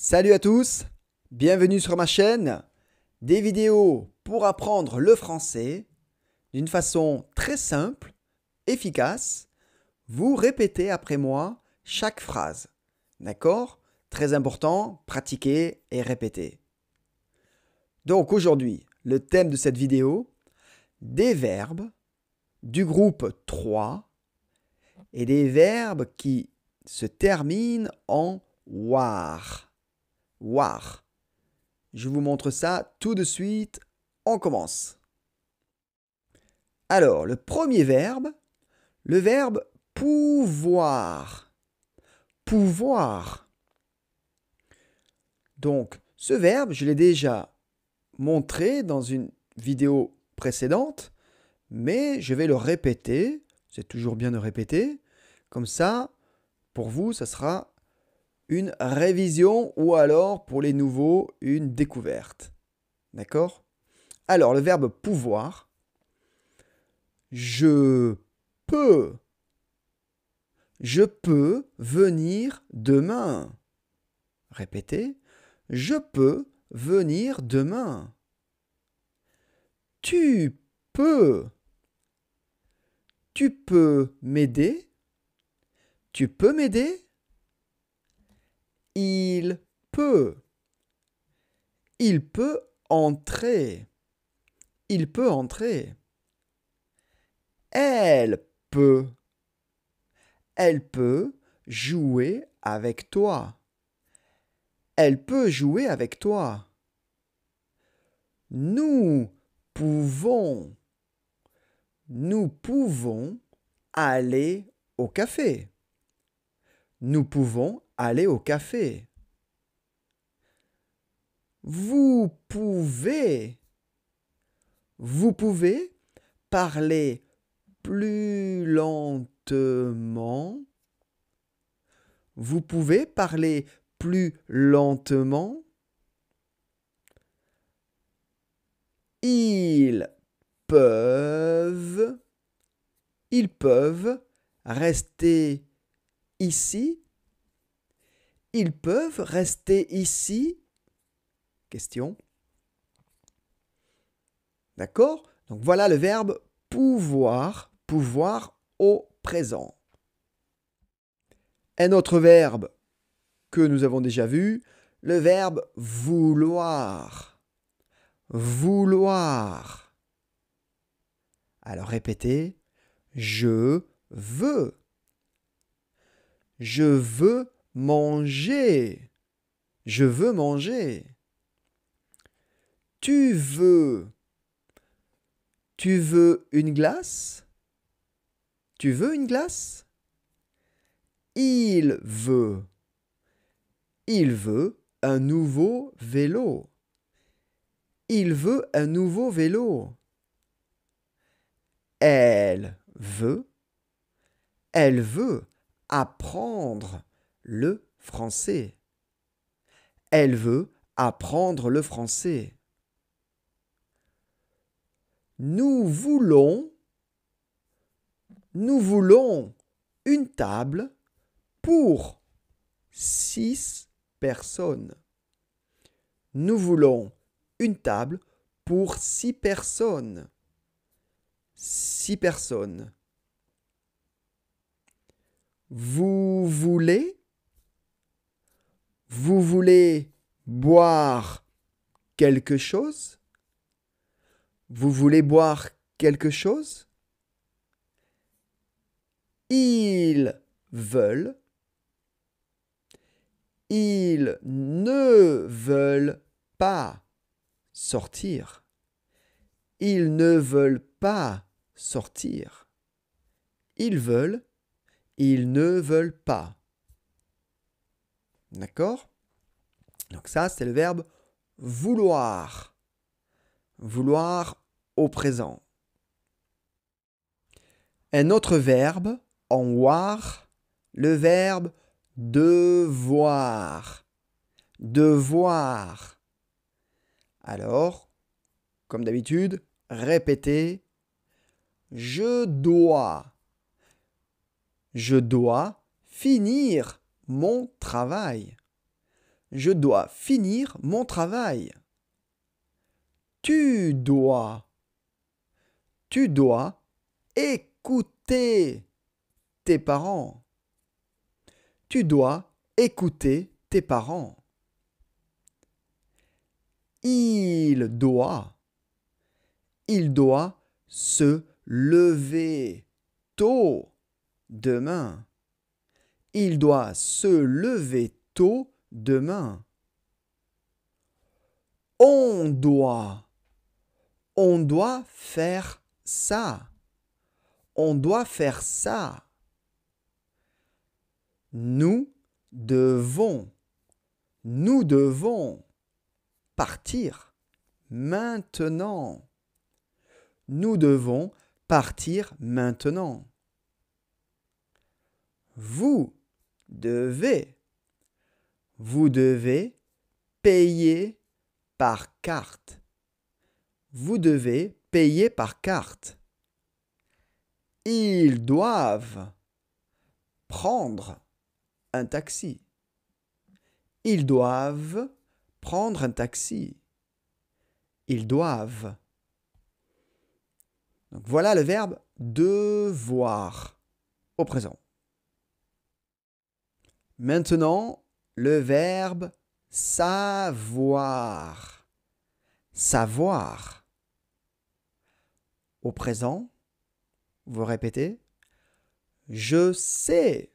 Salut à tous, bienvenue sur ma chaîne, des vidéos pour apprendre le français d'une façon très simple, efficace. Vous répétez après moi chaque phrase, d'accord? Très important, pratiquer et répéter. Donc aujourd'hui, le thème de cette vidéo, des verbes du groupe 3 et des verbes qui se terminent en war. War. Je vous montre ça tout de suite. On commence. Alors, le premier verbe, le verbe pouvoir. Pouvoir. Donc, ce verbe, je l'ai déjà montré dans une vidéo précédente, mais je vais le répéter. C'est toujours bien de répéter. Comme ça, pour vous, ça sera une révision ou alors pour les nouveaux, une découverte. D'accord? Alors, le verbe pouvoir. Je peux. Je peux venir demain. Répétez. Je peux venir demain. Tu peux. Tu peux m'aider? Tu peux m'aider? Il peut. Il peut entrer. Il peut entrer. Elle peut. Elle peut jouer avec toi. Elle peut jouer avec toi. Nous pouvons. Nous pouvons aller au café. Nous pouvons aller au café. Vous pouvez. Vous pouvez parler plus lentement. Vous pouvez parler plus lentement. Ils peuvent rester ici. Ils peuvent rester ici. Question. D'accord? Donc voilà le verbe pouvoir, pouvoir au présent. Un autre verbe que nous avons déjà vu, le verbe vouloir. Vouloir. Alors répétez. Je veux. Je veux manger. Je veux manger. Tu veux. Tu veux une glace? Tu veux une glace? Il veut. Il veut un nouveau vélo. Il veut un nouveau vélo. Elle veut apprendre le français. Elle veut apprendre le français. Nous voulons une table pour 6 personnes. Nous voulons une table pour 6 personnes. 6 personnes. Vous voulez boire quelque chose? Vous voulez boire quelque chose? Ils veulent. Ils ne veulent pas sortir. Ils ne veulent pas sortir. Ils veulent. Ils ne veulent pas. D'accord? Donc ça, c'est le verbe vouloir. Vouloir au présent. Un autre verbe en war, le verbe devoir. Devoir. Alors, comme d'habitude, répétez. Je dois. Je dois finir mon travail. Je dois finir mon travail. Tu dois écouter tes parents. Tu dois écouter tes parents. Il doit se lever tôt demain. Il doit se lever tôt demain. On doit faire ça. On doit faire ça. Nous devons partir maintenant. Nous devons partir maintenant. Vous devez payer par carte. Vous devez payer par carte. Ils doivent prendre un taxi. Ils doivent prendre un taxi. Ils doivent. Donc voilà le verbe devoir au présent. Maintenant, le verbe savoir. Savoir. Au présent, vous répétez. Je sais.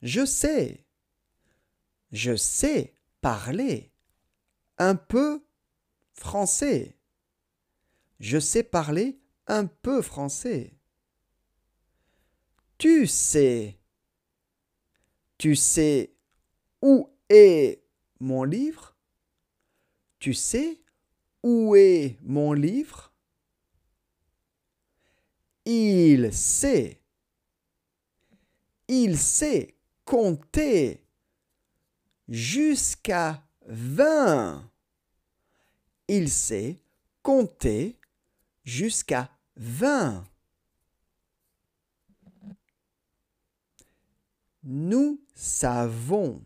Je sais. Je sais parler un peu français. Je sais parler un peu français. Tu sais. Tu sais où est mon livre? Tu sais où est mon livre? Il sait. Il sait compter jusqu'à 20. Il sait compter jusqu'à 20. Nous savons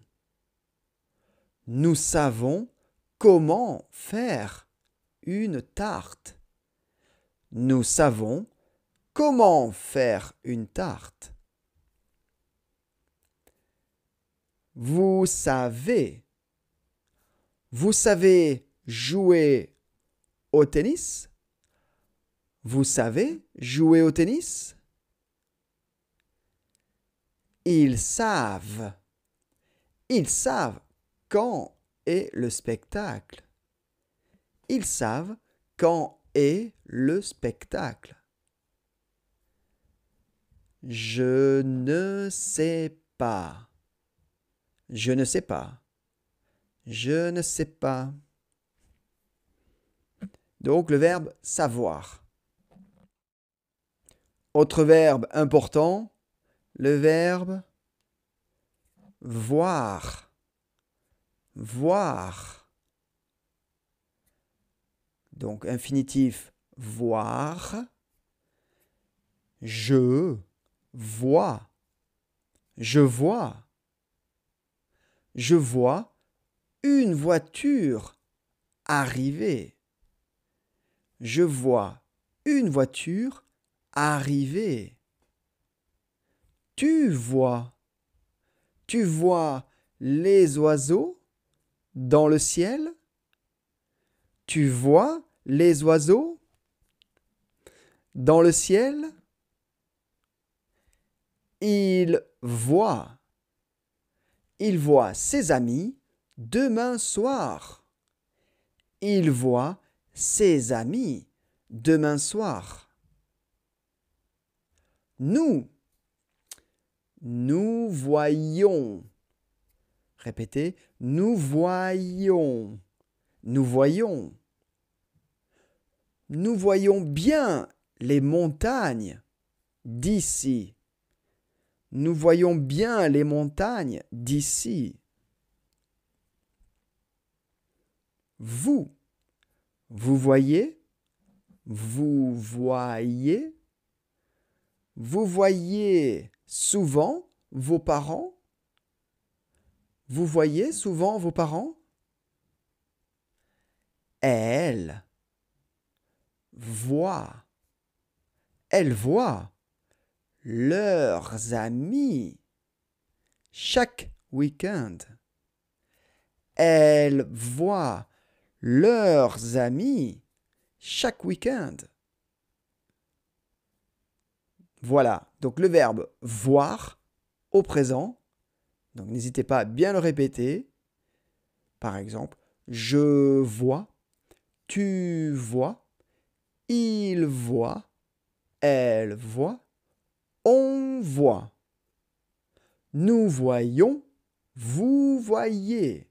comment faire une tarte. Nous savons comment faire une tarte. Vous savez jouer au tennis? Vous savez jouer au tennis? Ils savent quand est le spectacle. Ils savent quand est le spectacle. Je ne sais pas. Je ne sais pas. Je ne sais pas. Donc le verbe savoir. Autre verbe important, le verbe voir. Voir. Donc infinitif voir. Je vois. Je vois. Je vois une voiture arriver. Je vois une voiture arriver. Tu vois les oiseaux dans le ciel? Tu vois les oiseaux dans le ciel? Il voit ses amis demain soir. Il voit ses amis demain soir. Nous voyons. Répétez, nous voyons. Nous voyons. Nous voyons bien les montagnes d'ici. Nous voyons bien les montagnes d'ici. Vous voyez? Vous voyez? Vous voyez souvent vos parents? Vous voyez souvent vos parents? Elle voit. Elle voit leurs amis chaque week-end. Elle voit leurs amis chaque week-end. Voilà, donc le verbe voir au présent. Donc n'hésitez pas à bien le répéter. Par exemple, je vois, tu vois, il voit, elle voit, on voit. Nous voyons, vous voyez.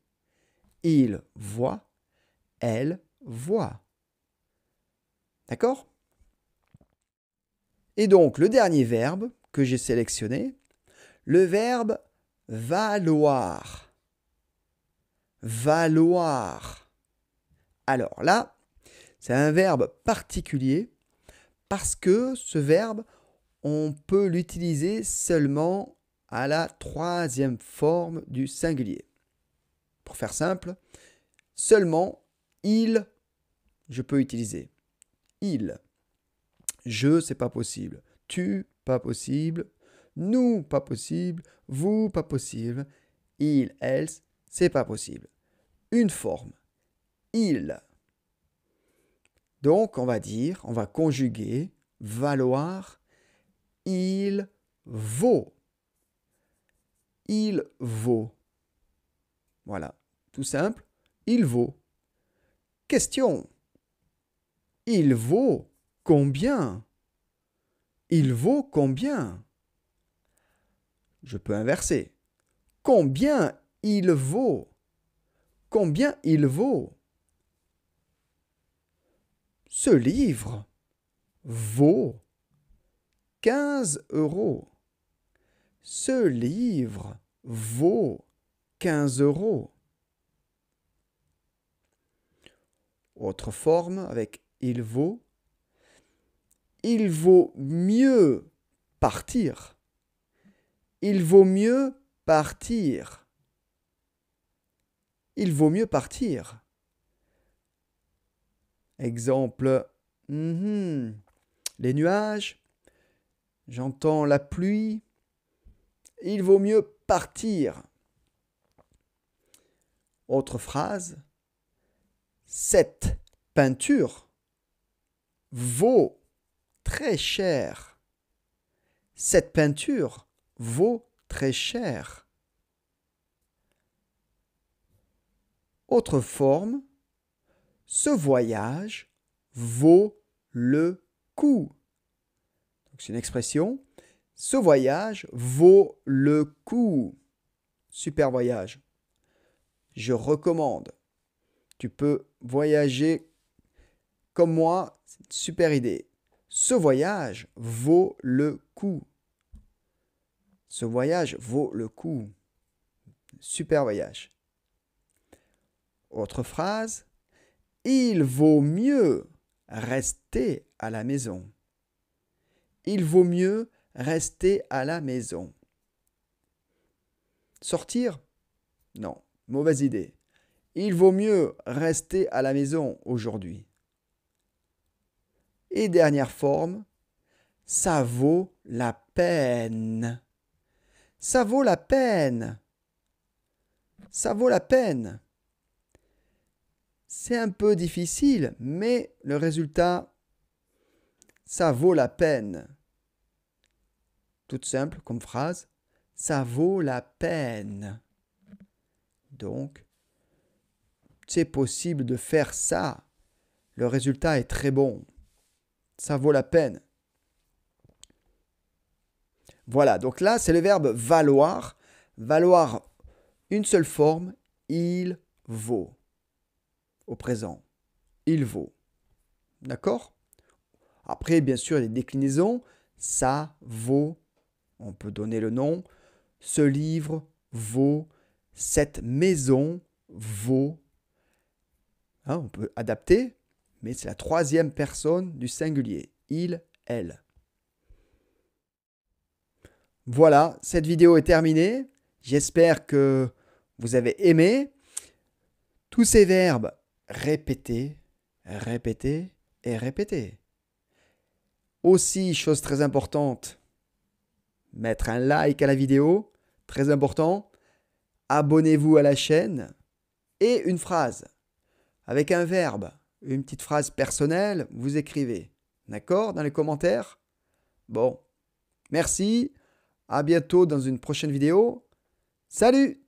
Il voit, elle voit. D'accord? Et donc, le dernier verbe que j'ai sélectionné, le verbe valoir. Valoir. Alors là, c'est un verbe particulier parce que ce verbe, on peut l'utiliser seulement à la troisième forme du singulier. Pour faire simple, seulement il, je peux utiliser. Il. Je, c'est pas possible. Tu, pas possible. Nous, pas possible. Vous, pas possible. Il, elles, c'est pas possible. Une forme. Il. Donc, on va conjuguer valoir. Il vaut. Il vaut. Voilà. Tout simple. Il vaut. Question. Il vaut combien? Il vaut combien? Je peux inverser. Combien il vaut? Combien il vaut? Ce livre vaut 15 €. Ce livre vaut 15 €. Autre forme avec il vaut. Il vaut mieux partir. Il vaut mieux partir. Il vaut mieux partir. Exemple, les nuages. J'entends la pluie. Il vaut mieux partir. Autre phrase. Cette peinture vaut très cher. Cette peinture vaut très cher. Autre forme. Ce voyage vaut le coup. C'est une expression. Ce voyage vaut le coup. Super voyage. Je recommande. Tu peux voyager comme moi. C'est une super idée. Ce voyage vaut le coup. Ce voyage vaut le coup. Super voyage. Autre phrase. Il vaut mieux rester à la maison. Il vaut mieux rester à la maison. Sortir? Non, mauvaise idée. Il vaut mieux rester à la maison aujourd'hui. Et dernière forme, ça vaut la peine. Ça vaut la peine. Ça vaut la peine. C'est un peu difficile, mais le résultat, ça vaut la peine. Toute simple comme phrase, ça vaut la peine. Donc, c'est possible de faire ça. Le résultat est très bon. Ça vaut la peine. Voilà, donc là, c'est le verbe valoir. Valoir une seule forme, il vaut. Au présent, il vaut. D'accord? Après, bien sûr, il y a des déclinaisons. Ça vaut, on peut donner le nom. Ce livre vaut. Cette maison vaut. Hein, on peut adapter, mais c'est la troisième personne du singulier. Il, elle. Voilà, cette vidéo est terminée. J'espère que vous avez aimé. Tous ces verbes, répéter, répéter et répéter. Aussi, chose très importante, mettre un like à la vidéo, très important. Abonnez-vous à la chaîne et une phrase avec un verbe, une petite phrase personnelle, vous écrivez. D'accord? Dans les commentaires. Bon, merci. À bientôt dans une prochaine vidéo. Salut!